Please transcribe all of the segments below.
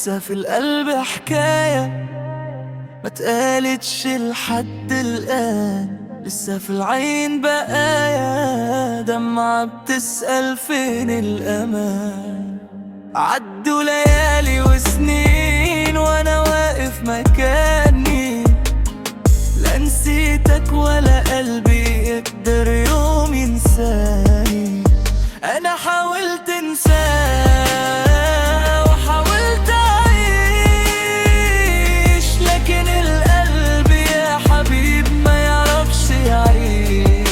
لسه في القلب حكاية ما اتقالتش لحد الآن، لسه في العين بقايا دمعة بتسأل فين الأمان. عدوا ليالي وسنين وانا واقف مكاني، لا نسيتك ولا قلبي يقدر يوم ينساني. انا حاولت انساه وحاولت اعيش، لكن القلب يا حبيب ما يعرفش يعيش.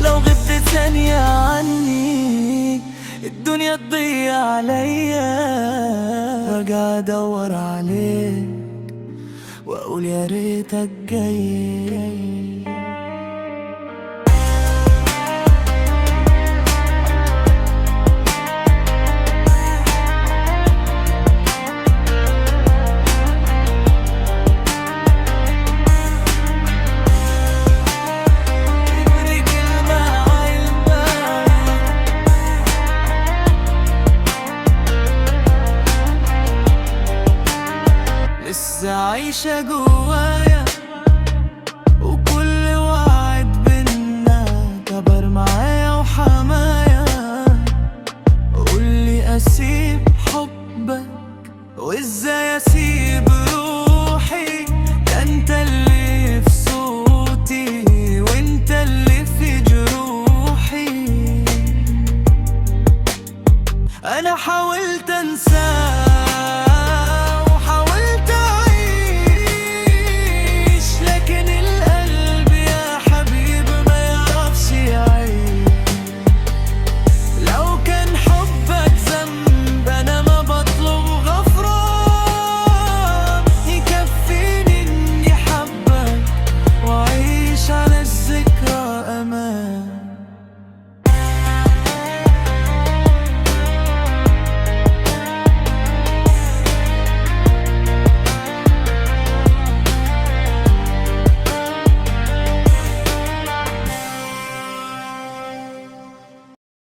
لو غبت ثانية عني الدنيا تضيع عليا، برجع ادور عليك واقول يا ريتك جاي. لسه عايشة جوايا وكل وعد بينا كبر معايا وحمايا. قولي أسيب حبك وإزاي